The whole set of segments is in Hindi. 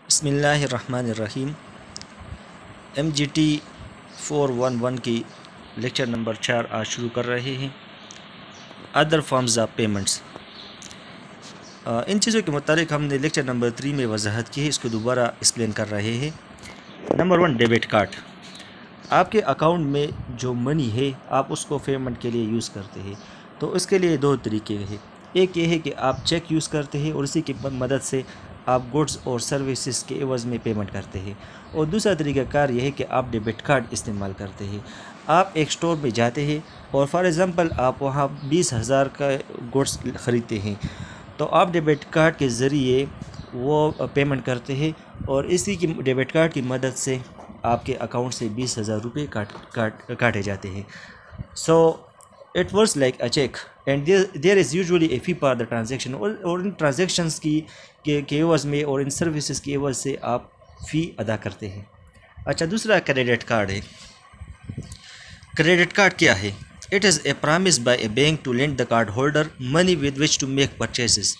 बिस्मिल्लाहिर्रहमानिर्रहीम। MGT 411 की लेक्चर नंबर 4 आज शुरू कर रहे हैं। Other forms of payments. इन चीज़ों के मुतालिक हमने लेक्चर नंबर 3 में वजाहत की है, इसको दोबारा एक्सप्लेन कर रहे हैं। Number 1, debit card. आपके अकाउंट में जो मनी है आप उसको पेमेंट के लिए यूज़ करते हैं, तो इसके लिए दो तरीके हैं। एक ये है कि आप चेक यूज़ करते हैं और इसी की मदद से आप गुड्स और सर्विसेज के एवज़ में पेमेंट करते हैं, और दूसरा तरीक़ाकार यह है कि आप डेबिट कार्ड इस्तेमाल करते हैं। आप एक स्टोर में जाते हैं और फॉर एग्ज़ाम्पल आप वहाँ 20,000 का गुड्स ख़रीदते हैं, तो आप डेबिट कार्ड के ज़रिए वो पेमेंट करते हैं और इसी की डेबिट कार्ड की मदद से आपके अकाउंट से 20,000 रुपये काटे जाते हैं। So it works like a cheque and there is usually a fee for the transaction. और इन ट्रांजेक्शन्स के एवज़ में और इन सर्विसेज की एवज़ से आप फ़ी अदा करते हैं। अच्छा, दूसरा क्रेडिट कार्ड है। क्रेडिट कार्ड क्या है? It is a promise by a bank to lend the card holder money with which to make purchases.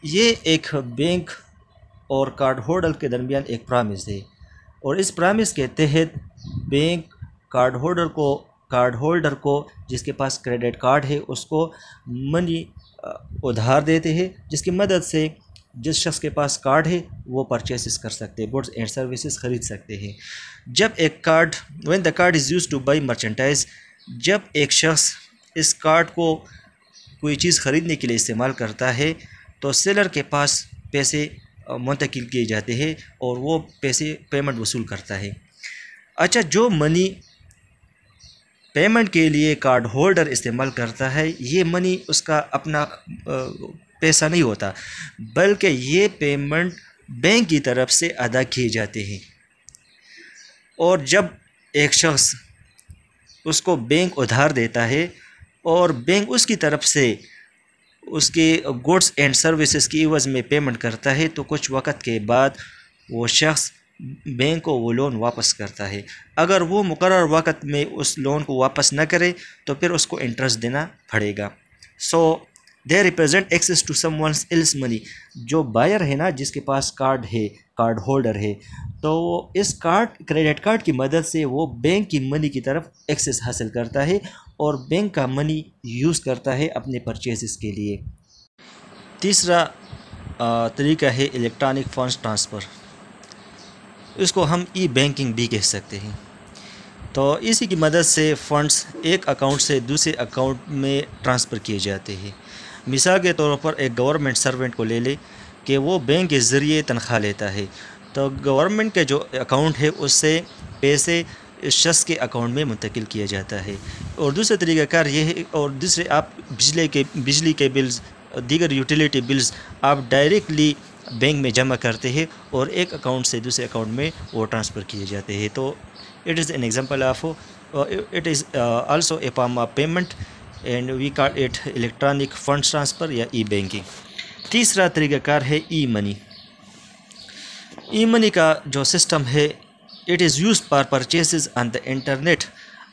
ये एक बैंक और कार्ड होल्डर के दरमियान एक प्रॉमिस है, और इस प्रॉमिस के तहत बैंक कार्ड होल्डर को जिसके पास क्रेडिट कार्ड है उसको मनी उधार देते हैं, जिसकी मदद से जिस शख्स के पास कार्ड है वो परचेसेस कर सकते हैं, गुड्स एंड सर्विसेज ख़रीद सकते हैं। जब एक card when the card is used two by merchandise, जब एक शख्स इस कार्ड को कोई चीज़ ख़रीदने के लिए इस्तेमाल करता है तो सेलर के पास पैसे मुंतकिल किए जाते हैं और वो पैसे पेमेंट वसूल करता है। अच्छा, जो मनी पेमेंट के लिए कार्ड होल्डर इस्तेमाल करता है, ये मनी उसका अपना पैसा नहीं होता, बल्कि ये पेमेंट बैंक की तरफ से अदा किए जाते हैं। और जब एक शख्स उसको बैंक उधार देता है और बैंक उसकी तरफ से उसके गुड्स एंड सर्विसेज की एवज़ में पेमेंट करता है, तो कुछ वक़्त के बाद वो शख्स बैंक को वो लोन वापस करता है। अगर वो मुकर्रर वक़्त में उस लोन को वापस न करे तो फिर उसको इंटरेस्ट देना पड़ेगा। So they represent access to someone else money. जो बायर है ना, जिसके पास कार्ड है, कार्ड होल्डर है, तो वो इस क्रेडिट कार्ड की मदद से वो बैंक की मनी की तरफ एक्सेस हासिल करता है और बैंक का मनी यूज़ करता है अपने परचेज़ के लिए। तीसरा तरीका है इलेक्ट्रॉनिक फंड्स ट्रांसफ़र। इसको हम ई बैंकिंग भी कह सकते हैं। तो इसी की मदद से फ़ंड्स एक अकाउंट से दूसरे अकाउंट में ट्रांसफ़र किए जाते हैं। मिसाल के तौर पर एक गवर्नमेंट सर्वेंट को ले ले कि वो बैंक के ज़रिए तनख्वाह लेता है, तो गवर्नमेंट के जो अकाउंट है उससे पैसे इस शख्स के अकाउंट में मुंतकिल किया जाता है। और दूसरा तरीक़ाकार ये है, और दूसरे आप बिजली के बिल्स, दीगर यूटिलिटी बिल्स आप डायरेक्टली बैंक में जमा करते हैं और एक अकाउंट से दूसरे अकाउंट में वो ट्रांसफ़र किए जाते हैं। तो it is an example of it is also a form of payment and we call it electronic funds transfer या ई बैंकिंग। तीसरा तरीक़ाकार है ई मनी। ई मनी का जो सिस्टम है, it is used for purchases on the internet.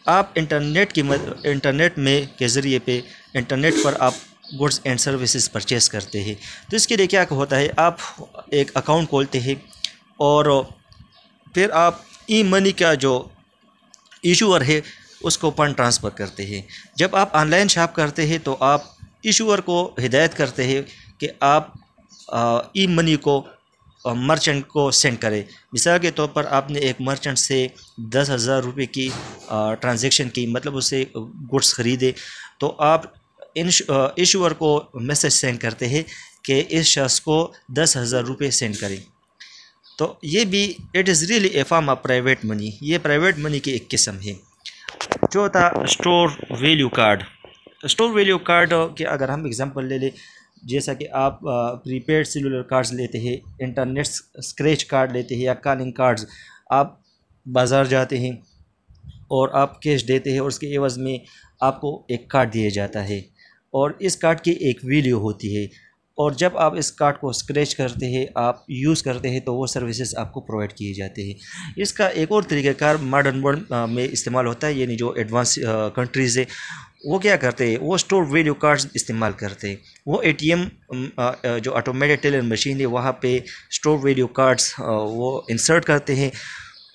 आप इंटरनेट में के ज़रिए पे इंटरनेट पर आप गुड्स एंड सर्विसेज परचेज़ करते हैं। तो इसके लिए क्या होता है, आप एक अकाउंट खोलते हैं और फिर आप ई मनी का जो इशूअर है उसको फंड ट्रांसफ़र करते हैं। जब आप ऑनलाइन शॉप करते हैं तो आप इशूअर को हिदायत करते हैं कि आप ई मनी को मर्चेंट को सेंड करें। मिसाल के तौर पर आपने एक मर्चेंट से 10,000 रुपये की ट्रांजेक्शन की, मतलब उससे गुड्स ख़रीदे, तो आप इशूअर को मैसेज सेंड करते हैं कि इस शख्स को 10,000 रुपये सेंड करें। तो ये भी it is really a form of private money. ये प्राइवेट मनी की एक किस्म है। चौथा, store value card. Store value card के अगर हम एग्जांपल ले लें, जैसा कि आप प्रीपेड सेलुलर कार्ड्स लेते हैं, इंटरनेट स्क्रैच कार्ड लेते हैं या कॉलिंग कार्ड्स, आप बाज़ार जाते हैं और आप कैश देते हैं और उसके एवज़ में आपको एक कार्ड दिया जाता है और इस कार्ड की एक वैल्यू होती है, और जब आप इस कार्ड को स्क्रैच करते हैं, आप यूज़ करते हैं, तो वो सर्विसेज आपको प्रोवाइड किए जाते हैं। इसका एक और तरीक़ाकार मॉडर्न वर्ल्ड में इस्तेमाल होता है, यानी जो एडवांस कंट्रीज़ है वो क्या करते हैं, वो स्टोर वैल्यू कार्ड्स इस्तेमाल करते हैं। वो एटीएम जो ऑटोमेटेड टेलर मशीन है वहाँ पे स्टोर वैल्यू कार्ड्स वो इंसर्ट करते हैं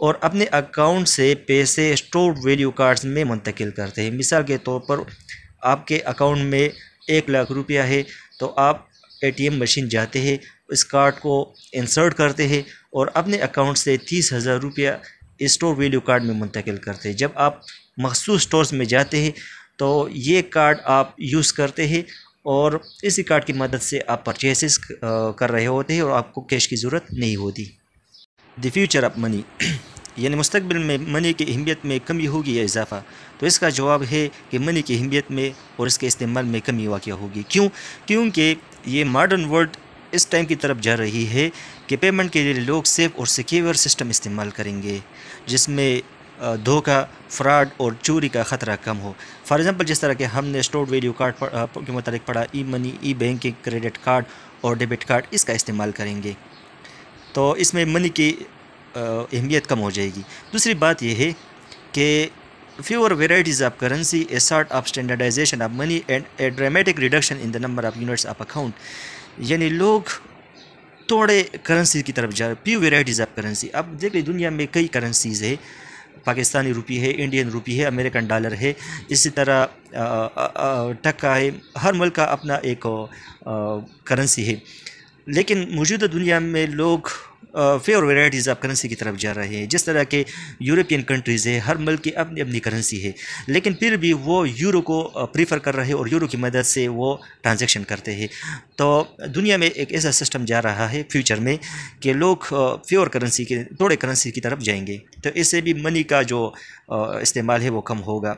और अपने अकाउंट से पैसे स्टोर वैल्यू कार्ड्स में मुंतकिल करते हैं। मिसाल के तौर पर आपके अकाउंट में 1 लाख रुपया है, तो आप एटीएम मशीन जाते हैं, इस कार्ड को इंसर्ट करते हैं और अपने अकाउंट से 30,000 रुपया स्टोर वैल्यू कार्ड में मुंतकिल करते हैं। जब आप मखसूस स्टोर्स में जाते हैं तो ये कार्ड आप यूज़ करते हैं और इसी कार्ड की मदद से आप परचेसेस कर रहे होते हैं और आपको कैश की ज़रूरत नहीं होती। द फ्यूचर ऑफ मनी यानी मुस्तकबिल में मनी की अहमियत में कमी होगी या इजाफा। तो इसका जवाब है कि मनी की अहमियत में और इसके इस्तेमाल में कमी वाक़या होगी। क्यों? क्योंकि ये मॉडर्न वर्ल्ड इस टाइम की तरफ जा रही है कि पेमेंट के लिए लोग सेफ और सिक्योर सिस्टम इस्तेमाल करेंगे जिसमें धोखा, फ्रॉड और चोरी का ख़तरा कम हो। फॉर एग्ज़ाम्पल, जिस तरह के हमने स्टोर वैल्यू कार्ड के मुताबिक पढ़ा, ई मनी, ई बैंकिंग, क्रेडिट कार्ड और डेबिट कार्ड, इसका इस्तेमाल करेंगे तो इसमें मनी की अहमियत कम हो जाएगी। दूसरी बात यह है कि fewer varieties of currency, a sort of standardization of money and a dramatic reduction in the number of units of account। यानी लोग थोड़े करेंसी की तरफ जा रहे, फ्यू वेराइटीज़ ऑफ करेंसी। अब देख ली दुनिया में कई करेंसीज़ है, पाकिस्तानी रुपी है, इंडियन रुपी है, अमेरिकन डॉलर है, इसी तरह टका है। हर मुल्क का अपना एक करेंसी है, लेकिन मौजूदा दुनिया में लोग फेवर वेराइटीज़ ऑफ करेंसी की तरफ जा रहे हैं। जिस तरह के यूरोपियन कंट्रीज़ है, हर मुल्क की अपनी अपनी करेंसी है, लेकिन फिर भी वो यूरो को प्रीफर कर रहे हैं और यूरो की मदद से वो ट्रांजैक्शन करते हैं। तो दुनिया में एक ऐसा सिस्टम जा रहा है फ्यूचर में कि लोग फेवर करेंसी के, थोड़े करेंसी की तरफ जाएंगे, तो इससे भी मनी का जो इस्तेमाल है वो कम होगा।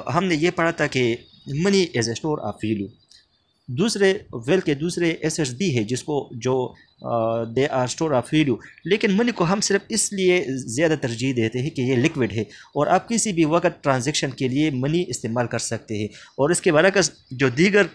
हमने ये पढ़ा था कि money as a store of value. दूसरे वेल्थ के दूसरे एसेट्स भी है जिसको जो they are store of value, लेकिन मनी को हम सिर्फ इसलिए ज़्यादा तरजीह देते हैं कि ये लिक्विड है और आप किसी भी वक्त ट्रांजैक्शन के लिए मनी इस्तेमाल कर सकते हैं, और इसके बरअक्स जो दीगर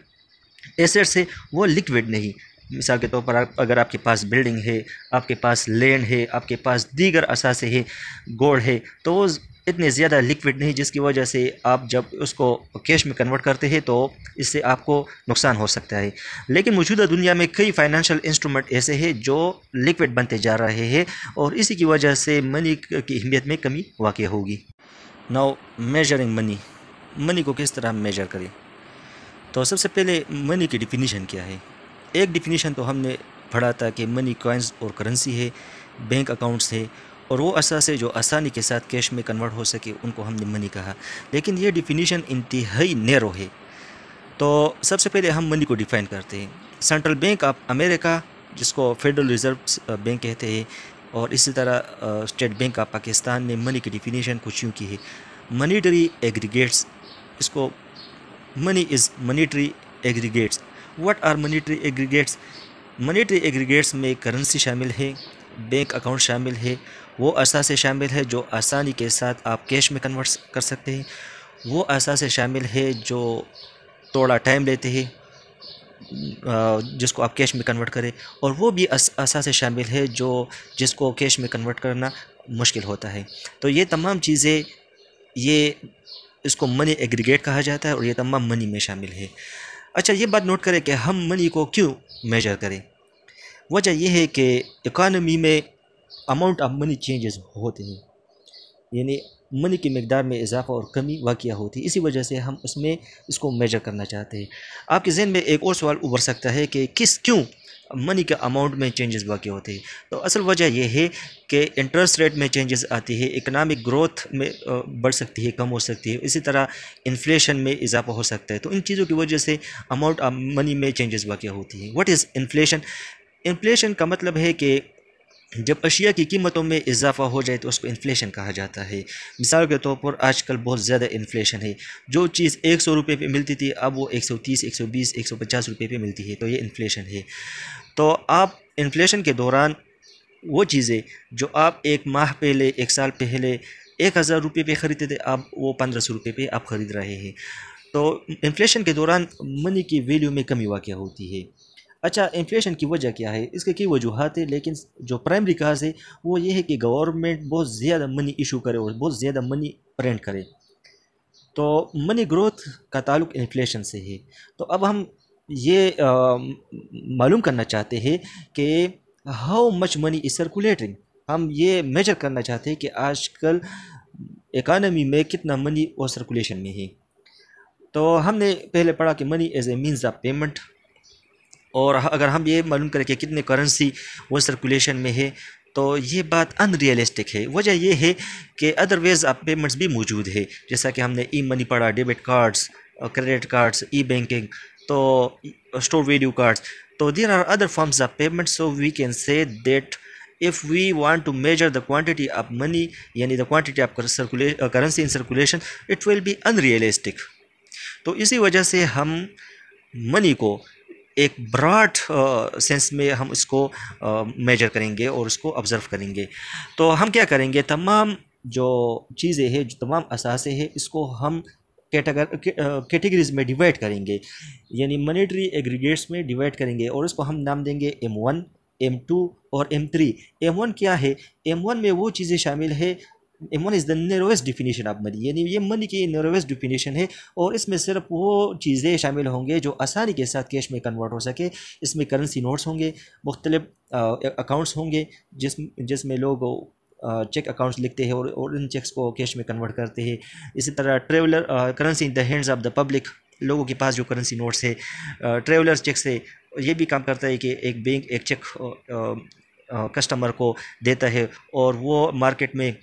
एसेट्स है वो लिक्विड नहीं। मिसाल के तौर पर अगर आपके पास बिल्डिंग है, आपके पास लैंड है, आपके पास दीगर असासे है, गोल्ड है, तो वो इतने ज़्यादा लिक्विड नहीं जिसकी वजह से आप जब उसको कैश में कन्वर्ट करते हैं तो इससे आपको नुकसान हो सकता है। लेकिन मौजूदा दुनिया में कई फाइनेंशियल इंस्ट्रूमेंट ऐसे हैं जो लिक्विड बनते जा रहे हैं और इसी की वजह से मनी की अहमियत में कमी वाक़ होगी। नाउ मेजरिंग मनी, मनी को किस तरह मेजर करें? तो सबसे पहले मनी की डिफिनीशन क्या है? एक डिफिनीशन तो हमने पढ़ा था कि मनी कॉइन्स और करेंसी है, बैंक अकाउंट्स है और वो असासे जो आसानी के साथ कैश में कन्वर्ट हो सके उनको हमने मनी कहा। लेकिन ये डिफिनीशन इंतहाई नैरो है। तो सबसे पहले हम मनी को डिफ़ाइन करते हैं। सेंट्रल बैंक ऑफ अमेरिका, जिसको फेडरल रिज़र्व बैंक कहते हैं, और इसी तरह स्टेट बैंक ऑफ पाकिस्तान ने मनी की डिफिनीशन कुछ यूँ की है, मनीटरी एग्रीगेट्स। इसको money is monetary aggregates. What are monetary aggregates? Monetary aggregates में करेंसी शामिल है, बैंक अकाउंट शामिल है, वो असासे शामिल है जो आसानी के साथ आप कैश में कन्वर्ट कर सकते हैं, वो असासे शामिल है जो थोड़ा टाइम लेते हैं जिसको आप कैश में कन्वर्ट करें, और वो भी असासे शामिल है जिसको कैश में कन्वर्ट करना मुश्किल होता है। तो ये तमाम चीज़ें, ये इसको मनी एग्रीगेट कहा जाता है और ये तमाम मनी में शामिल है। अच्छा, ये बात नोट करें कि हम मनी को क्यों मेजर करें। वजह यह है कि इकॉनमी में अमाउंट ऑफ मनी चेंजेस होते हैं, यानी मनी की मकदार में इजाफा और कमी वाक़या होती है। इसी वजह से हम उसमें इसको मेजर करना चाहते हैं। आपके जहन में एक और सवाल उभर सकता है कि क्यों मनी के अमाउंट में चेंजेस वाक़या होते हैं। तो असल वजह यह है कि इंटरेस्ट रेट में चेंजेस आती है, इकनॉमिक ग्रोथ में बढ़ सकती है, कम हो सकती है, इसी तरह इन्फ्लेशन में इजाफा हो सकता है। तो इन चीज़ों की वजह से अमाउंट ऑफ मनी में चेंजेस वाक़या होती है। What is inflation? इन्फ्लेशन का मतलब है कि जब अशिया की कीमतों में इजाफा हो जाए तो उसको इन्फ्लेशन कहा जाता है। मिसाल के तौर पर आजकल बहुत ज़्यादा इन्फ्लेशन है, जो चीज़ 100 रुपये पे मिलती थी अब वो 130, 120, 150 रुपये पे मिलती है, तो ये इन्फ्लेशन है। तो आप इन्फ्लेशन के दौरान वो चीज़ें जो आप एक माह पहले, एक साल पहले 1000 रुपये पे ख़रीदते थे, अब वो 1500 रुपये पे आप ख़रीद रहे हैं। तो इन्फ्लेशन के दौरान मनी की वैल्यू में कमी वाक़या होती है। अच्छा, इन्फ्लेशन की वजह क्या है? इसके कई वजूहत है, लेकिन जो प्राइमरी काज है वो ये है कि गवर्नमेंट बहुत ज़्यादा मनी इशू करे और बहुत ज़्यादा मनी प्रिंट करे। तो मनी ग्रोथ का ताल्लुक इन्फ्लेशन से है। तो अब हम ये मालूम करना चाहते हैं कि how much money is circulating. हम ये मेजर करना चाहते हैं कि आजकल इकानमी में कितना मनी और सर्कुलेशन में है। तो हमने पहले पढ़ा कि money as a means of payment, और अगर हम ये मालूम करें कि कितने करेंसी वो सर्कुलेशन में है तो ये बात अनरियलिस्टिक है। वजह ये है कि अदरवाइज आप पेमेंट्स भी मौजूद है, जैसा कि हमने ई मनी पढ़ा, debit cards, credit cards, e banking, तो स्टोर वैल्यू कार्ड्स। तो there are other forms of payment, so we can say that if we want to measure the quantity of money, यानी the quantity of currency in circulation, it will be unrealistic। तो इसी वजह से हम मनी को एक ब्रॉड सेंस में हम इसको मेजर करेंगे और उसको ऑब्ज़र्व करेंगे। तो हम क्या करेंगे, तमाम जो चीज़ें हैं, जो तमाम असासे हैं, इसको हम कैटेगरीज में डिवाइड करेंगे, यानी मॉनेटरी एग्रीगेट्स में डिवाइड करेंगे, और उसको हम नाम देंगे M1, M2 और M3। M1 क्या है? M1 में वो चीज़ें शामिल है, M1 is the narrowest definition of money, यानी ये मनी की नेरोवेस्ट डिफिनीशन है, और इसमें सिर्फ वो चीज़ें शामिल होंगे जो आसानी के साथ कैश में कन्वर्ट हो सके। इसमें करेंसी नोट्स होंगे, मुख्तलिफ अकाउंट्स होंगे जिसमें लोग चेक अकाउंट्स लिखते हैं और इन चेक्स को कैश में कन्वर्ट करते हैं। इसी तरह traveller currency in the hands of the public, लोगों के पास जो करेंसी नोट्स है। ट्रेवलर्स चेक से ये भी काम करता है कि एक बैंक एक चेक कस्टमर को देता है और वो मार्केट में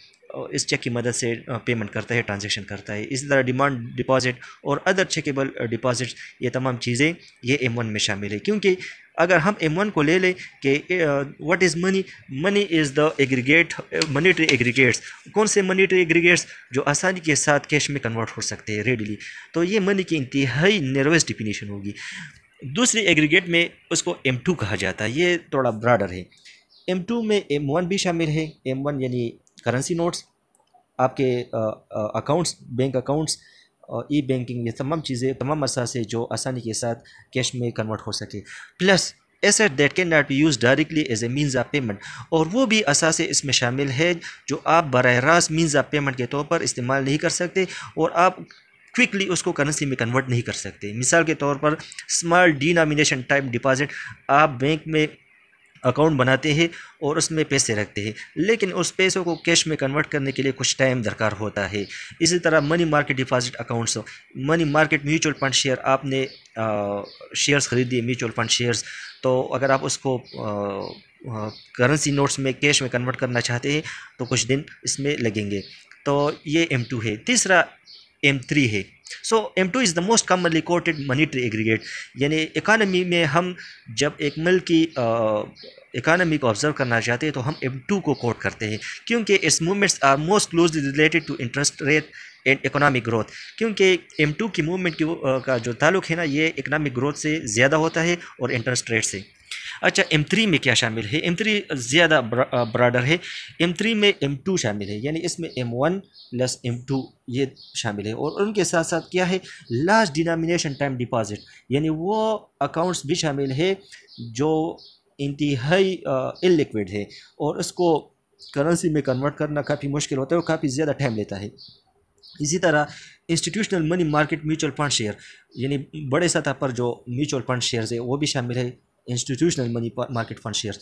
इस चेक की मदद से पेमेंट करता है, ट्रांजैक्शन करता है। इसी तरह डिमांड डिपॉजिट और अदर चेकेबल डिपॉजिट्स, ये तमाम चीज़ें ये M1 में शामिल है। क्योंकि अगर हम M1 को ले लें कि what is money, money is the aggregate, monetary aggregates. कौन से मनीटरी एग्रीगेट्स? जो आसानी के साथ कैश में कन्वर्ट हो सकते हैं रेडीली। तो ये मनी की इंतहाई नेरोवेस्ट डिफिनीशन होगी। दूसरी एग्रीगेट में उसको M2 कहा जाता है, ये थोड़ा ब्रॉडर है। M2 में M1 भी शामिल है। M1 यानी करेंसी नोट्स, आपके अकाउंट्स, बैंक अकाउंट्स, ई बैंकिंग, ये तमाम चीज़ें, तमाम असासे जो आसानी के साथ कैश में कन्वर्ट हो सके, plus asset that can not be use directly as a means of payment, और वो भी असासे इसमें शामिल है जो आप बराह रास्त मीन्स ऑफ पेमेंट के तौर पर इस्तेमाल नहीं कर सकते और आप क्विकली उसको करेंसी में कन्वर्ट नहीं कर सकते। मिसाल के तौर पर स्मॉल डिनोमिनेशन टाइप डिपॉजिट, आप बैंक में अकाउंट बनाते हैं और उसमें पैसे रखते हैं, लेकिन उस पैसों को कैश में कन्वर्ट करने के लिए कुछ टाइम दरकार होता है। इसी तरह money market deposit accounts, money market mutual fund share, आपने शेयर्स खरीदिए म्यूचुअल फंड शेयर्स, तो अगर आप उसको करेंसी नोट्स में कैश में कन्वर्ट करना चाहते हैं तो कुछ दिन इसमें लगेंगे। तो ये M2 है। तीसरा M3 है। सो M2 is the most commonly coated monetary aggregate, यानी इकानमी में हम जब एक मुल्क की इकानमी को ऑब्जर्व करना चाहते हैं तो हम M2 को कोट करते हैं, क्योंकि its movements are most closely related to interest rate and economic growth. क्योंकि M2 की मूवमेंट का जो ताल्लुक है ना, ये इकोनॉमिक ग्रोथ से ज़्यादा होता है और इंटरेस्ट रेट से। अच्छा, M3 में क्या शामिल है? M3 ज़्यादा ब्रॉडर है। M3 में M2 शामिल है, यानी इसमें M1 प्लस M2 ये शामिल है, और उनके साथ साथ क्या है, लार्ज डिनोमिनेशन टाइम डिपॉजिट, यानी वो अकाउंट्स भी शामिल है जो इंतहाई इलिक्विड है और उसको करेंसी में कन्वर्ट करना काफ़ी मुश्किल होता है और काफ़ी ज़्यादा टाइम लेता है। इसी तरह institutional money market mutual fund share, यानी बड़े सतह पर जो म्यूचुअल फंड शेयर्स है वो भी शामिल है, institutional money market fund shares.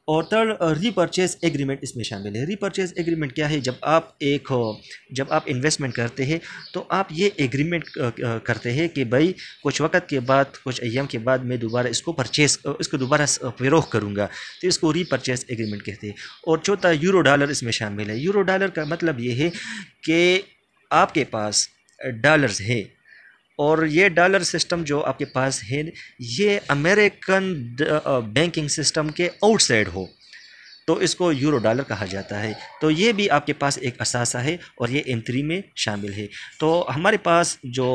और थर्ड, रीपर्चेज एग्रीमेंट इसमें शामिल है। रीपर्चेज एग्रीमेंट क्या है? जब आप इन्वेस्टमेंट करते हैं तो आप ये एग्रीमेंट करते हैं कि भाई कुछ वक्त के बाद, कुछ अय्याम के बाद मैं दोबारा इसको दोबारा फरोख्त करूँगा, तो इसको रीपर्चेज एग्रीमेंट कहते हैं। और चौथा, यूरो डॉलर इसमें शामिल है। यूरो डॉलर का मतलब ये है कि आपके पास डॉलर्स है और ये डॉलर सिस्टम जो आपके पास है ये अमेरिकन बैंकिंग सिस्टम के आउटसाइड हो, तो इसको यूरो डॉलर कहा जाता है। तो ये भी आपके पास एक असासा है और ये M3 में शामिल है। तो हमारे पास जो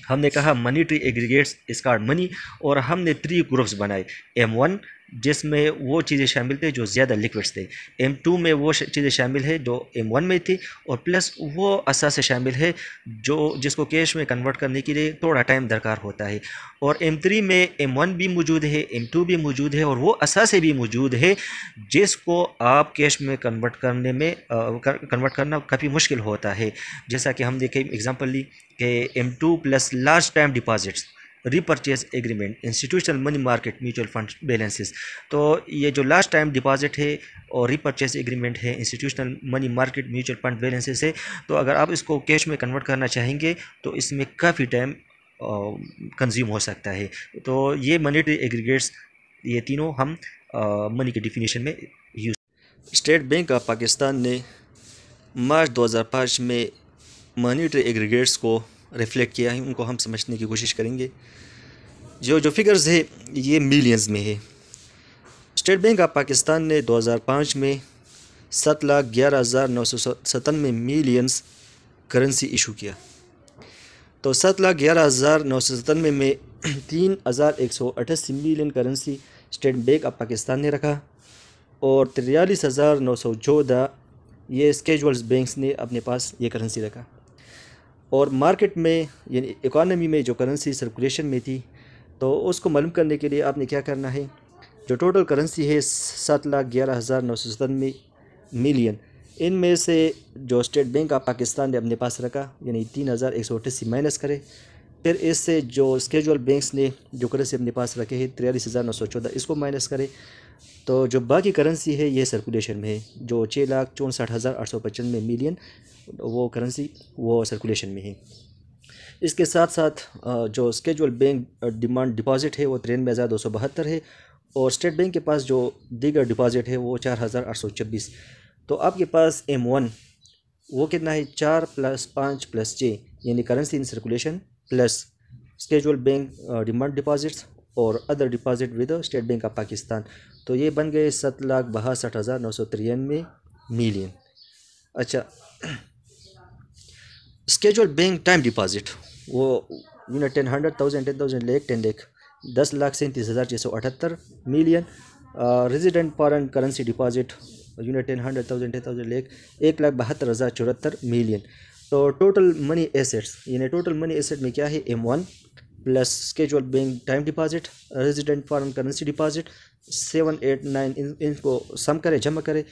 हमने कहा monetary aggregates is called money, और हमने 3 ग्रुप्स बनाए, M1, जिसमें वो चीज़ें शामिल थे जो ज़्यादा लिक्विड्स थे। M2 में वो चीज़ें शामिल है जो M1 में थी, और प्लस वो असासे शामिल है जो जिसको कैश में कन्वर्ट करने के लिए थोड़ा टाइम दरकार होता है। और M3 में M1 भी मौजूद है, M2 भी मौजूद है, और वो असासे भी मौजूद है जिसको आप कैश में कन्वर्ट करना काफ़ी मुश्किल होता है। जैसा कि हम देखें एग्जांपल ली कि M2 plus large time deposits, repurchase agreement, institutional money market mutual fund balances. तो ये जो लास्ट टाइम डिपॉजिट है और रीपर्चेज एग्रीमेंट है, institutional money market mutual fund balances है, तो अगर आप इसको कैश में कन्वर्ट करना चाहेंगे तो इसमें काफ़ी टाइम कंज्यूम हो सकता है। तो ये मॉनेटरी एग्रीगेट्स, ये तीनों हम मनी की डिफिनीशन में use. State bank of Pakistan ने मार्च 2005 में मॉनेटरी एग्रीगेट्स को रिफ्लेक्ट किया है, उनको हम समझने की कोशिश करेंगे। जो फिगर्स है ये मिलियंस में है। स्टेट बैंक ऑफ पाकिस्तान ने 2005 में 7,11,997 मिलियंस करेंसी इशू किया। तो 7,11,997 में 3,188 million currency state bank of Pakistan ने रखा, और 43,914 ये स्केजुअल्स बैंक्स ने अपने पास ये करेंसी रखा। और मार्केट में यानी इकॉनमी में जो करेंसी सर्कुलेशन में थी, तो उसको मालूम करने के लिए आपने क्या करना है, जो टोटल करेंसी है 7,11,997 मिलियन, इनमें से जो स्टेट बैंक ऑफ पाकिस्तान ने अपने पास रखा यानी 3,188 माइनस करे, फिर इससे जो स्केजुअल बैंक्स ने जो करेंसी अपने पास रखे हैं 43,914 इसको माइनस करे, तो जो बाकी करेंसी है ये सर्कुलेशन में है, जो 6,64,895 मिलियन वो करेंसी वो सर्कुलेशन में है। इसके साथ साथ जो स्केजुअल बैंक डिमांड डिपॉजिट है वो 93,272 है, और स्टेट बैंक के पास जो दीगर डिपॉजिट है वो 4,826। तो आपके पास M1 वो कितना है, 4 + 5 + J यानी currency in circulation plus scheduled bank demand deposits और other deposit with state bank of Pakistan, तो ये बन गए 7,62,993 मिलियन। अच्छा, स्केजुअल बैंक टाइम डिपॉजिट वो unit 10, 100,000, 10,000 lakh, 10 lakh, 10,37,678 million. Resident foreign currency deposit unit 10, 100,000, 10,000 lakh, 1,72,074 million. तो टोटल मनी एसेट्स यानी टोटल मनी एसेट में क्या है, M1 plus scheduled bank time deposit, resident foreign currency deposit 7, 8, 9 इनको सम करे, जमा करे,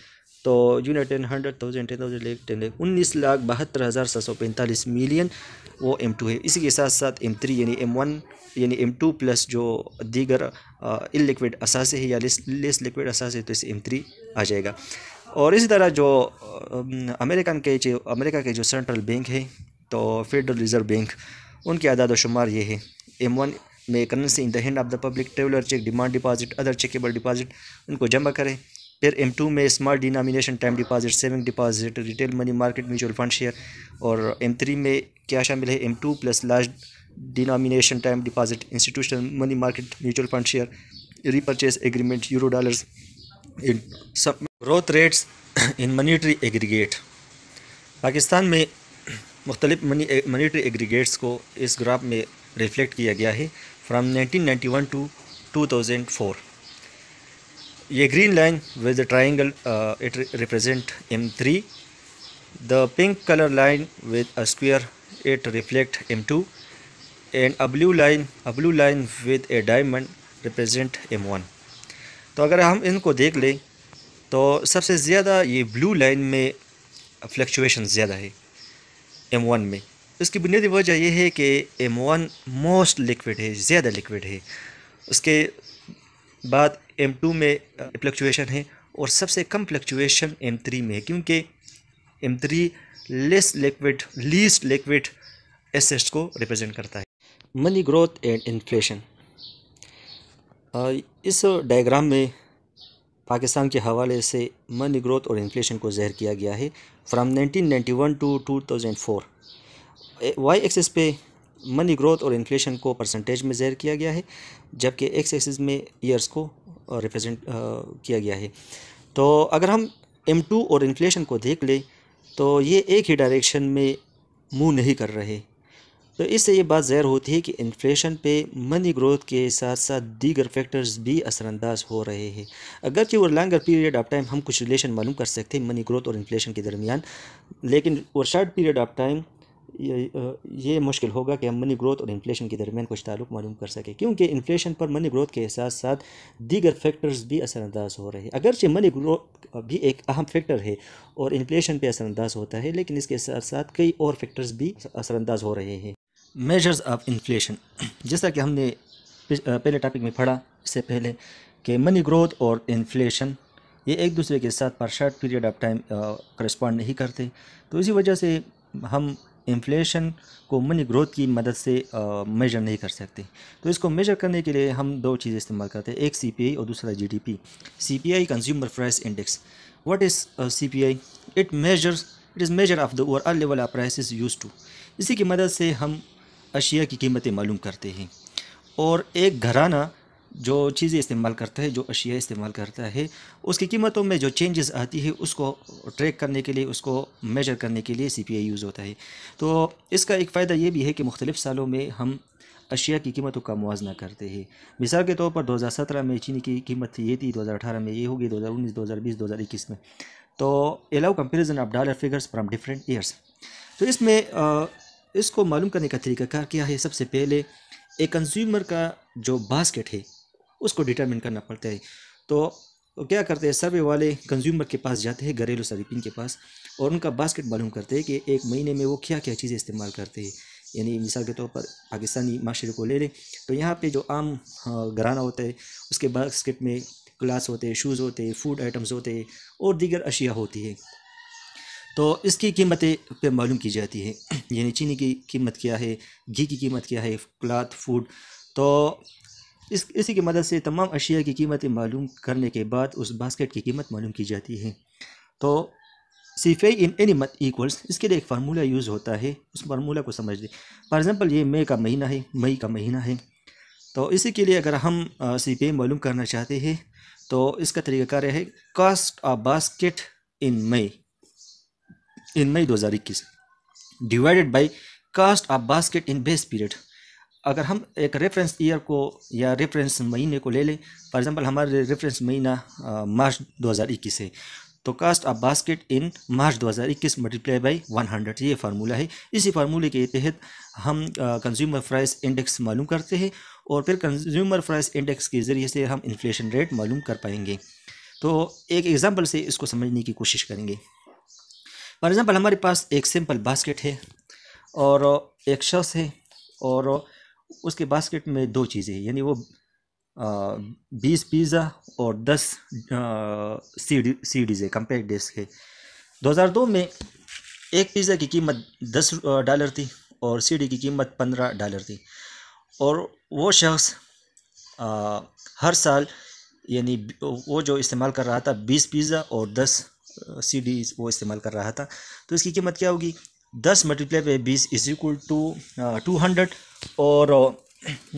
तो यूनिट 10, 100,000, 10,000 लाख, 10 लाख, 19,72,745 मिलियन वो M2 है। इसी के साथ साथ M3 यानी M1 यानी M2 प्लस जो दीगर इलिक्विड असासे है या लेस लिक्विड असासे, तो इसे M3 आ जाएगा। और इसी तरह जो अमेरिका के जो सेंट्रल बैंक है, तो फेडरल रिज़र्व बैंक, उनके आदाद व शुमार ये है। M1 में currency in the hand of the public, traveller cheque, demand deposit, other checkable deposit, उनको जमा करें। फिर M2 में small denomination time deposit, saving deposit, retail money market mutual fund share. और M3 में क्या शामिल है, M2 plus large denomination time deposit, institutional money market mutual fund share, repurchase agreement, euro dollars. इन सब growth rates in monetary aggregate, Pakistan में मुख्तलिफ मॉनेटरी एग्रीगेट्स को इस ग्राफ में रिफ्लेक्ट किया गया है फ्राम 1991 टू 2004। ये green line with the triangle it represent M3, the pink colour line with a square it reflect M2, and a blue line with A diamond represent M1। तो अगर हम इनको देख लें तो सबसे ज़्यादा ये ब्लू लाइन में फ्लक्चुएशन ज़्यादा है M1 में। इसकी बुनियादी वजह यह है कि M1 मोस्ट लिक्विड है, ज़्यादा लिक्विड है। उसके बाद M2 में फ्लक्चुएशन है, और सबसे कम फ्लक्चुएशन M3 में है, क्योंकि M3 लीस्ट लिक्विड एसेट्स को रिप्रेजेंट करता है। मनी ग्रोथ एंड इन्फ्लेशन, इस डायग्राम में पाकिस्तान के हवाले से मनी ग्रोथ और इन्फ्लेशन को ज़ाहिर किया गया है फ्राम 1991 टू 2004। वाई एक्सिस पे मनी ग्रोथ और इन्फ्लेशन को परसेंटेज में ज़ाहिर किया गया है, जबकि एक्स एक्सिस में ईयर्स को रिप्रेजेंट किया गया है। तो अगर हम M2 और इन्फ्लेशन को देख लें तो ये एक ही डायरेक्शन में मूव नहीं कर रहे। तो इससे ये बात ज़ाहिर होती है कि इन्फ्लेशन पे मनी ग्रोथ के साथ साथ दीगर फैक्टर्स भी असरअंदाज हो रहे हैं। अगरचे वो लॉन्गर पीरियड ऑफ टाइम हम कुछ रिलेशन मालूम कर सकते हैं मनी ग्रोथ और इन्फ्लेशन के दरमियान, लेकिन और शॉर्ट पीरियड ऑफ टाइम ये मुश्किल होगा कि हम मनी ग्रोथ और इन्फ्लेशन के दरमियान कुछ ताल्लुक मालूम कर सकें, क्योंकि इन्फ्लेशन पर मनी ग्रोथ के साथ साथ दीगर फैक्टर्स भी असरअंदाज हो रहे हैं। अगरचे मनी ग्रोथ भी एक अहम फैक्टर है और इन्फ्लेशन पे असरअंदाज होता है, लेकिन इसके साथ साथ कई और फैक्टर्स भी असरअंदाज हो रहे हैं। मेजर्स ऑफ इन्फ्लेशन, जैसा कि हमने पहले टॉपिक में पढ़ा इससे पहले कि मनी ग्रोथ और इन्फ्लेशन ये एक दूसरे के साथ पर short period of time correspond नहीं करते, तो इसी वजह से हम इन्फ्लेशन को मनी ग्रोथ की मदद से मेजर नहीं कर सकते। तो इसको मेजर करने के लिए हम दो चीज़ें इस्तेमाल करते हैं, एक CPI और दूसरा GDP। CPI consumer price index. What is CPI? It is measure of the overall level of prices used to. इसी की मदद से हम अशिया की कीमतें मालूम करते हैं, और एक घराना जो चीज़ें इस्तेमाल करता है, जो अशिया इस्तेमाल करता है, उसकी कीमतों में जो चेंजेस आती है उसको ट्रैक करने के लिए, उसको मेजर करने के लिए CPI यूज़ होता है। तो इसका एक फ़ायदा ये भी है कि मुख्तलिफ़ सालों में हम अशिया की कीमतों का मुवाजना करते हैं। मिसाल के तौर पर 2017 में चीनी की कीमत ये थी, 2018 में ये होगी, 2019, 2020, 2021 में। तो allow comparison of dollar figures from different years. तो इसमें इसको मालूम करने का तरीक़ाकार क्या है? सबसे पहले एक कंज्यूमर का जो बास्केट है उसको डिटरमिन करना पड़ता है। तो क्या करते हैं, सर्वे वाले कंज्यूमर के पास जाते हैं, घरेलू सरीफिन के पास, और उनका बास्केट मालूम करते हैं कि एक महीने में वो क्या क्या चीज़ें इस्तेमाल करते हैं। यानी मिसाल के तौर पर पाकिस्तानी माशरे को ले लें, तो यहाँ पे जो आम घराना होता है उसके बास्केट में ग्लास होते हैं, शूज़ होते हैं, फूड आइटम्स होते हैं और दीगर अशिया होती है। तो इसकी कीमतें पे मालूम की जाती है यानी चीनी की कीमत क्या है, घी की कीमत क्या है, क्लॉथ, फूड। तो इसी की मदद से तमाम अशिया की कीमतें मालूम करने के बाद उस बास्केट की कीमत मालूम की जाती है। तो CPI in any month equals, इसके लिए एक फार्मूला यूज़ होता है, उस फार्मूला को समझ लें। फॉर एग्जांपल ये मई का महीना है, मई का महीना है, तो इसी के लिए अगर हम CPI मालूम करना चाहते हैं तो इसका तरीक़ाकार है cost of basket in May 2021 divided by cost of basket in base period. अगर हम एक रेफरेंस ईयर को या रेफरेंस महीने को ले लें, फॉर एग्जांपल हमारे रेफरेंस महीना मार्च 2021 है, तो cost of basket in March 2021 multiply by 100, ये फार्मूला है। इसी फार्मूले के तहत हम कंज्यूमर प्राइस इंडेक्स मालूम करते हैं और फिर कंज्यूमर प्राइस इंडेक्स के ज़रिए से हम इन्फ्लेशन रेट मालूम कर पाएंगे। तो एक एग्जांपल से इसको समझने की कोशिश करेंगे। फॉर एग्जांपल हमारे पास एक सिंपल बास्केट है और एक शख्स है और उसके बास्केट में दो चीज़ें हैं, यानी वो 20 पिज़्ज़ा और 10 सीडीज़ है, कम्पैक्ट डिस्क है। 2002 में एक पिज़्ज़ा की कीमत $10 थी और CD की कीमत $15 थी, और वो शख्स हर साल यानी वो जो इस्तेमाल कर रहा था 20 पिज़्ज़ा और 10 CD वो इस्तेमाल कर रहा था, तो इसकी कीमत क्या होगी? 10 multiply by 20 is equal to 200 और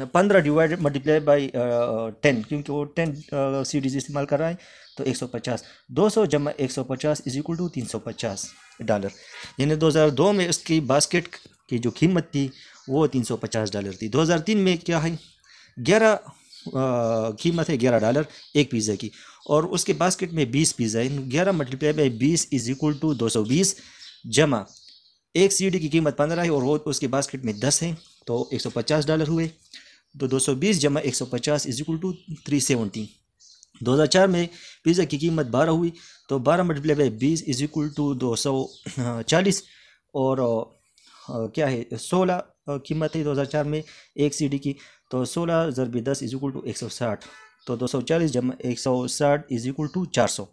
15 डिवाइडेड मल्टीप्लाई बाई 10, क्योंकि वो 10 CDs इस्तेमाल कर रहा है, तो 150। 200 जमा 150 इज इक्वल टू $350, यानी 2002 में उसकी बास्केट की जो कीमत थी वो $350 थी। 2003 में क्या है, 11 कीमत है $11 एक पिज़्ज़ा की, और उसके बास्केट में 20 पिज़्ज़ा है। 11 multiply by 20 is equal to 220 जमा एक CD की कीमत 15 है और वो उसके बास्केट में 10 है, तो $150 हुए। तो 220 जमा 150 इज इक्वल टू 370। 2004 में पिज़्ज़ा की कीमत 12 हुई, तो 12 multiply by 20 is equal to 240, और क्या है 16 कीमत है 2004 में एक CD की, तो 16 ज़रबी 10 इज इक्वल टू 160, तो 240 जमा 160 इज इक्वल टू 400,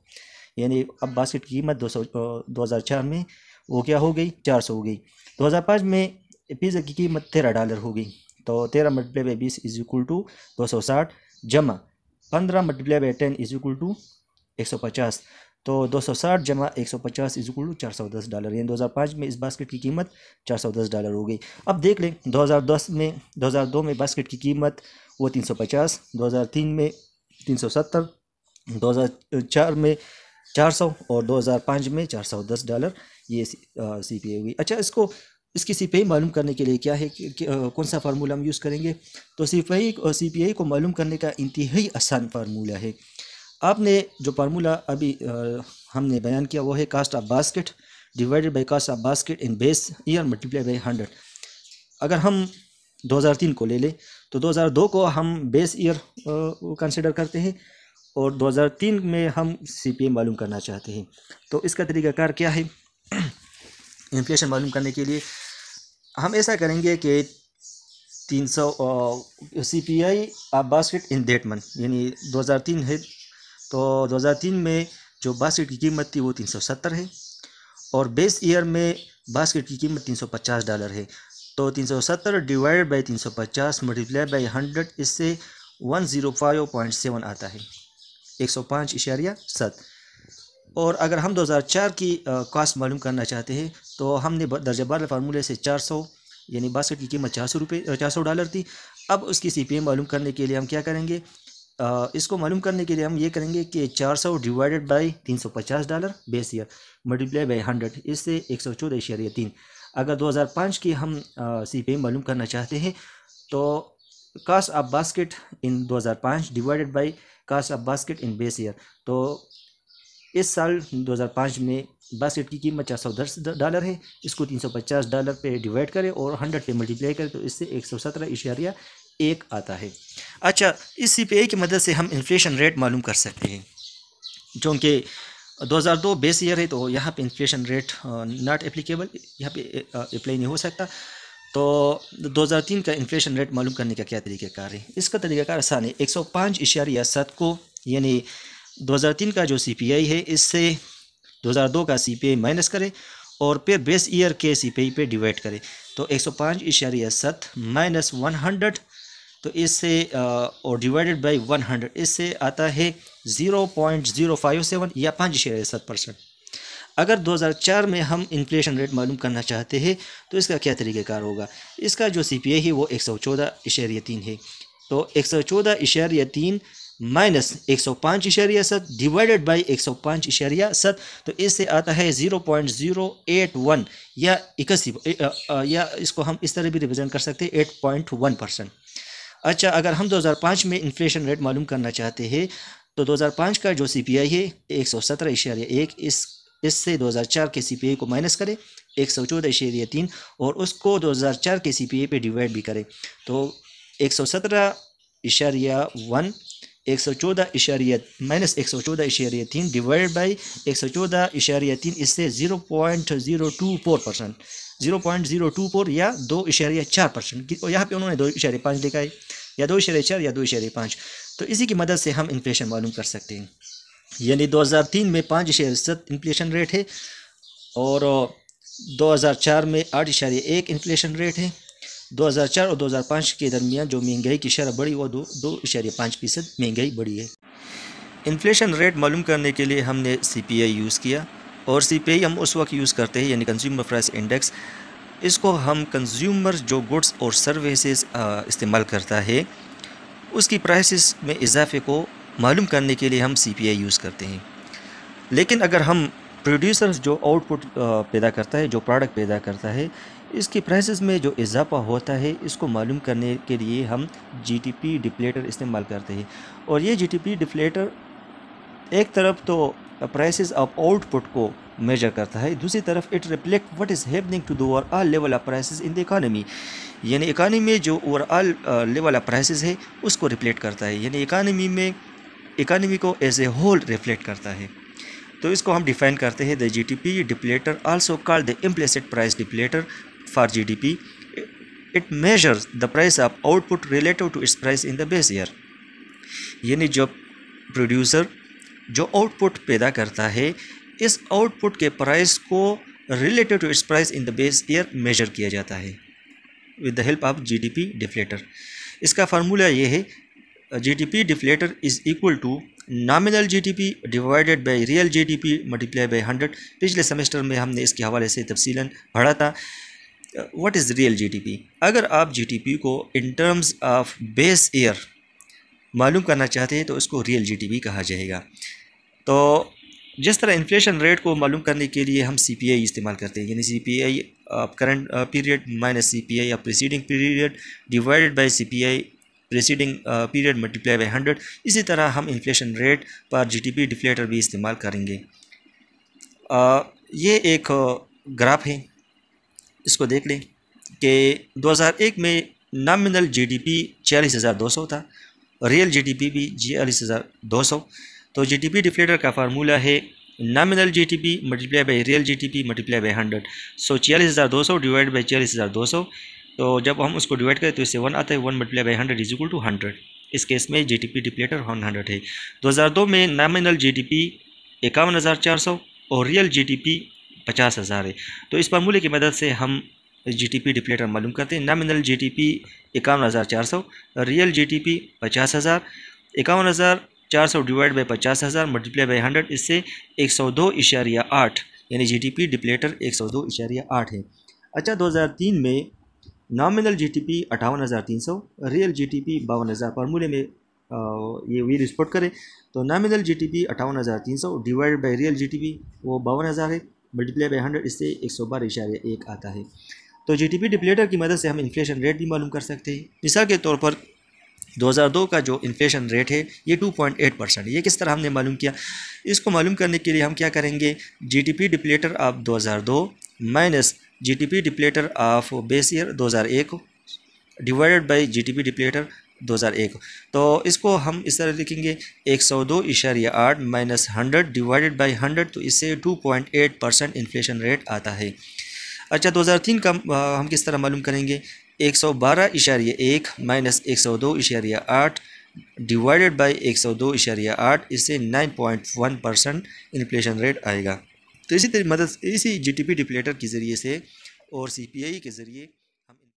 यानी अब बास्केट की कीमत 2004 में वो क्या हो गई, 400 हो गई। 2005 में पिज़्ज़ा की कीमत $13 हो गई, तो 13 multiply by 20 is equal to 260 जमा 15 multiply by 10 is equal to 150, तो 260 जमा 150 इज इक्वल टू $410, यानी 2005 में इस बास्केट की कीमत $410 हो गई। अब देख लें 2002 में बास्केट की कीमत वो 350, 2003 में 370, 2004 में 400 और 2005 में $410, ये CPI होगी। अच्छा, इसको इसकी सीपीआई मालूम करने के लिए क्या है कि कौन सा फार्मूला हम यूज़ करेंगे। तो सीपीआई को मालूम करने का इंतहाई आसान फार्मूला है। आपने जो फार्मूला अभी हमने बयान किया वो है cost of basket divided by cost of basket in base year multiply by 100। अगर हम 2003 को ले लें तो 2002 को हम बेस ईयर कंसिडर करते हैं और 2003 में हम सीपीआई मालूम करना चाहते हैं। तो इसका तरीक़ाकार क्या है इन्फ्लेशन मालूम करने के लिए? हम ऐसा करेंगे कि 300 CPI of basket in that month, यानी 2003 है तो 2003 में जो बास्केट की कीमत थी वो 370 है और बेस ईयर में बास्केट की कीमत $350 है। तो 370 डिवाइडेड बाई 350 मल्टीप्लाई बाई 100, इससे 105.7 आता है, 105.7। और अगर हम 2004 की कास्ट मालूम करना चाहते हैं तो हमने दर्जा बारह फार्मूले से 400, यानी बास्केट की कीमत $400 थी। अब उसकी सीपीआई मालूम करने के लिए हम क्या करेंगे, इसको मालूम करने के लिए हम ये करेंगे कि 400 divided by $350 base year multiply by 100, इससे 114.3। अगर 2005 की हम सीपीआई मालूम करना चाहते हैं तो cost of basket in 2005 divided by cost of basket in base year, तो इस साल 2005 में बास्केट की कीमत $410 है, इसको $350 पे डिवाइड करें और 100 पे मल्टीप्लाई करें तो इससे 117.1 आता है। अच्छा, इस सीपीआई की मदद से हम इन्फ्लेशन रेट मालूम कर सकते हैं। चूँकि 2002 बेस ईयर है तो यहाँ पे इन्फ्लेशन रेट नॉट एप्लीकेबल, यहाँ पे अप्लाई नहीं हो सकता। तो 2003 का इन्फ्लेशन रेट मालूम करने का क्या तरीक़ाकार है? इसका तरीक़ाकार आसान है। 105.7 को, यानी 2003 का जो सीपीआई है इससे 2002 का सीपीआई माइनस करें और फिर बेस ईयर के सीपीआई पे डिवाइड करें। तो 105.7 माइनस 100, तो इससे और डिवाइडेड बाई 100, इससे आता है 0.057 या 5.7%। अगर 2004 में हम इन्फ्लेशन रेट मालूम करना चाहते हैं तो इसका क्या तरीक़ाकार होगा? इसका जो सीपीआई है वो 114.3 है। तो 114.3 माइनस 105.7 डिवाइडेड बाई 105.7, तो इससे आता है 0.081 या 81, या इसको हम इस तरह भी रिप्रेजेंट कर सकते हैं 8.1%। अच्छा, अगर हम 2005 में इन्फ्लेशन रेट मालूम करना चाहते हैं तो 2005 का जो सीपीआई है 117.1, इससे 2004 के सीपीआई को माइनस करें 114.3 और उसको 2004 के सीपीआई पे डिवाइड भी करें तो 117.1 माइनस 114.3 डिवाइड बाई 114.3, इससे 0.024%, 0.024 या 2.4%। यहाँ पे उन्होंने 2.5 लिखा है, या 2.4 या 2.5। तो इसी की मदद से हम इन्फ्लेशन मालूम कर सकते हैं। यानी 2003 में 5.7 इन्फ्लेशन रेट है और 2004 में 8.1 इन्फ्लेशन रेट है। 2004 और 2005 के दरमियान जो महंगाई की शरह बढ़ी वो 2.5% महंगाई बढ़ी है। इन्फ्लेशन रेट मालूम करने के लिए हमने सीपीआई यूज़ किया और सीपीआई हम उस वक्त यूज़ करते हैं, यानी कंज्यूमर प्राइस इंडेक्स। इसको हम कंज्यूमर जो गुड्स और सर्विसेज इस्तेमाल करता है उसकी प्राइसेस में इजाफे को मालूम करने के लिए हम सीपीआई यूज़ करते हैं। लेकिन अगर हम प्रोड्यूसर्स जो आउटपुट पैदा करता है, जो प्रोडक्ट पैदा करता है, इसकी प्राइसेस में जो इजाफा होता है इसको मालूम करने के लिए हम जीटीपी डिफ्लेटर इस्तेमाल करते हैं। और ये जीटीपी डिफ्लेटर एक तरफ तो प्राइसेस ऑफ आउटपुट को मेजर करता है, दूसरी तरफ it reflect what is happening to the overall level of prices in the economy, यानी इकानमी में जो ओवरऑल लेवल ऑफ प्राइसेस है उसको रिफ्लेक्ट करता है, यानी इकानमी को एज ए होल रिफ्लेक्ट करता है। तो इसको हम डिफाइन करते हैं the GDP deflator, also called the implicit price deflator for GDP. It measures the price of output relative to its price in the base year, यानी जो प्रोड्यूसर जो आउटपुट पैदा करता है इस आउटपुट के प्राइस को relative to its price in the base year measure किया जाता है with the help of GDP deflator. इसका फार्मूला ये है, GDP deflator is equal to nominal GDP divided by real GDP multiply by 100। पिछले सेमेस्टर में हमने इसके हवाले से तफसीलन पढ़ा था। What is real GDP? अगर आप जीडीपी को in terms of base year मालूम करना चाहते हैं तो इसको रियल जीडीपी कहा जाएगा। तो जिस तरह इन्फ्लेशन रेट को मालूम करने के लिए हम सीपीआई इस्तेमाल करते हैं, यानी CPI current period minus CPI of preceding period divided by CPI preceding period multiply by 100। इसी तरह हम इन्फ्लेशन रेट पर GDP डिफ्लेटर भी इस्तेमाल करेंगे। ये एक ग्राफ है, इसको देख लें कि 2001 में नॉमिनल GDP 46,200 था, रियल GDP भी 46,200। तो GDP डिफ्लेटर का फार्मूला है nominal GDP multiply by real GDP multiply by 100। So 46,200 divide by 46,200, तो जब हम उसको डिवाइड करें तो इससे 1 आता है, 1 multiply by 100 is equal to 100। इस केस में GDP डिफ्लेटर 100 है। 2002 में नॉमिनल GDP 51,400 और रियल GDP 50,000 है। तो इस फार्मूले की मदद से हम GDP डिफ्लेटर मालूम करते हैं। Nominal GDP 51,400, real GDP 50,000। 51,400 divide by 50,000 multiply by 100, इससे 102.8 यानी GDP डिप्लेटर 102.8 है। अच्छा, 2003 में नॉमिनल GDP 58,300, रियल GDP 52,000। फार्मूले में ये व्हील स्पॉट करें तो nominal GDP 58,300 divide by real GDP वो 52,000 है, मल्टीप्लाई बाई 100, इससे 112.1 आता है। तो GDP डिप्लेटर की मदद से हम इन्फ्लेशन रेट भी मालूम कर सकते हैं। मिसाल के तौर पर 2002 का जो इन्फ्लेशन रेट है ये 2.8% है। ये किस तरह हमने मालूम किया? इसको मालूम करने के लिए हम क्या करेंगे, GDP deflator of 2002 minus GDP deflator of base year 2001 divided by GDP deflator 2001। तो इसको हम इस तरह लिखेंगे 102.8 माइनस 100 डिवाइडेड बाई 100, तो इससे 2.8% इन्फ्लेशन रेट आता है। अच्छा, 2003 का हम किस तरह मालूम करेंगे, 112.1 माइनस 102.8 डिवाइडेड बाई 102.8, इससे 9.1% इन्फ्लेशन रेट आएगा। तो इसी GDP डिप्लेटर के ज़रिए से और CPI के ज़रिए